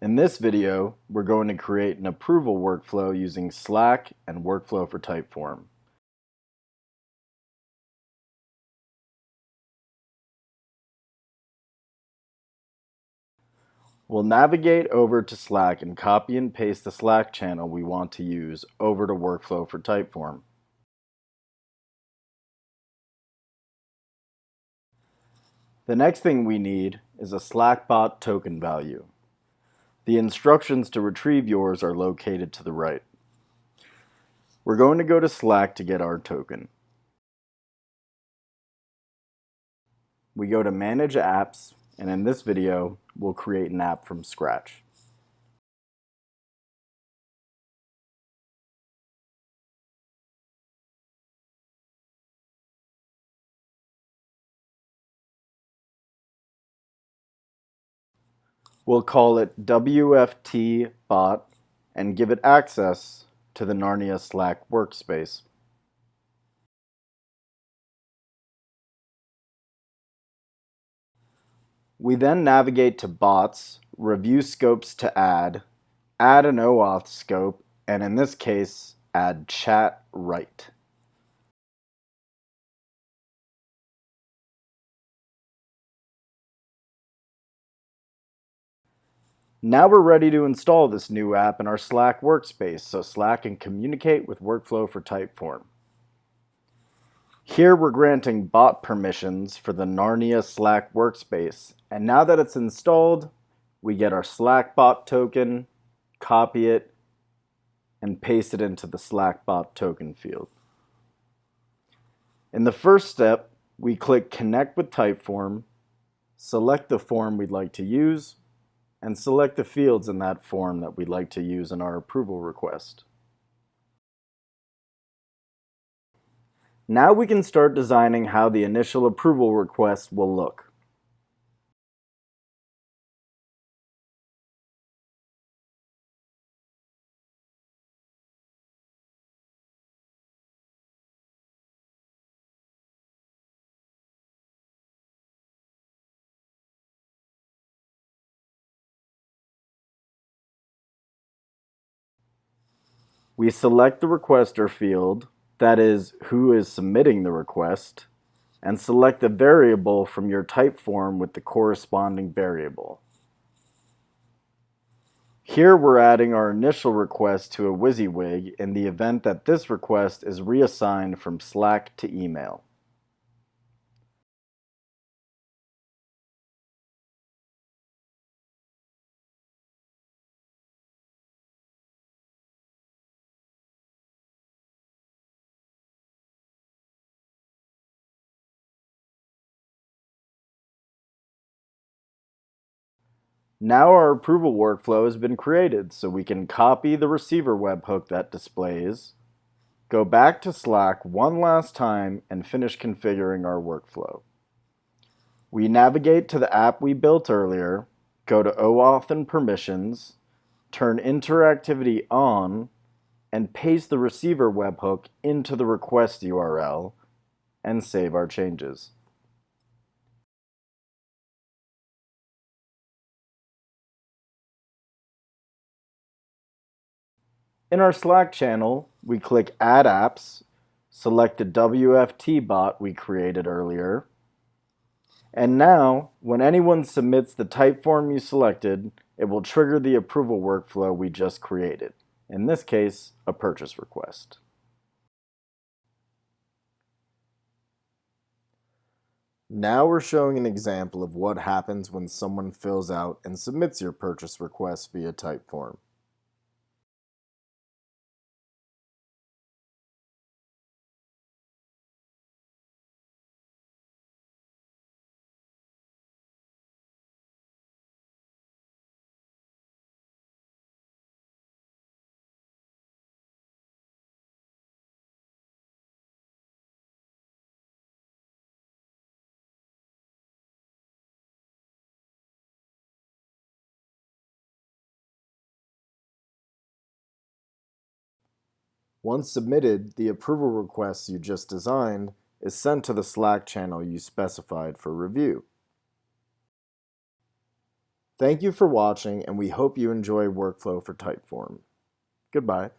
In this video, we're going to create an approval workflow using Slack and Workflow for Typeform. We'll navigate over to Slack and copy and paste the Slack channel we want to use over to Workflow for Typeform. The next thing we need is a Slackbot token value. The instructions to retrieve yours are located to the right. We're going to go to Slack to get our token. We go to Manage Apps, and in this video, we'll create an app from scratch. We'll call it WFT bot and give it access to the Narnia Slack workspace. We then navigate to Bots, review scopes to add an OAuth scope, and in this case, add Chat Write. Now we're ready to install this new app in our Slack workspace so Slack can communicate with Workflow for Typeform. Here we're granting bot permissions for the Narnia Slack workspace, and now that it's installed, we get our Slack bot token, copy it, and paste it into the Slack bot token field. In the first step, we click Connect with Typeform, select the form we'd like to use, and select the fields in that form that we'd like to use in our approval request. Now we can start designing how the initial approval request will look. We select the requester field, that is, who is submitting the request, and select the variable from your Typeform with the corresponding variable. Here we're adding our initial request to a WYSIWYG in the event that this request is reassigned from Slack to email. Now our approval workflow has been created, so we can copy the receiver webhook that displays, go back to Slack one last time, and finish configuring our workflow. We navigate to the app we built earlier, go to OAuth and permissions, turn interactivity on, and paste the receiver webhook into the request URL, and save our changes. In our Slack channel, we click Add Apps, select the WFT bot we created earlier, and now, when anyone submits the Typeform you selected, it will trigger the approval workflow we just created, in this case, a purchase request. Now we're showing an example of what happens when someone fills out and submits your purchase request via Typeform. Once submitted, the approval request you just designed is sent to the Slack channel you specified for review. Thank you for watching, and we hope you enjoy workflow for Typeform. Goodbye.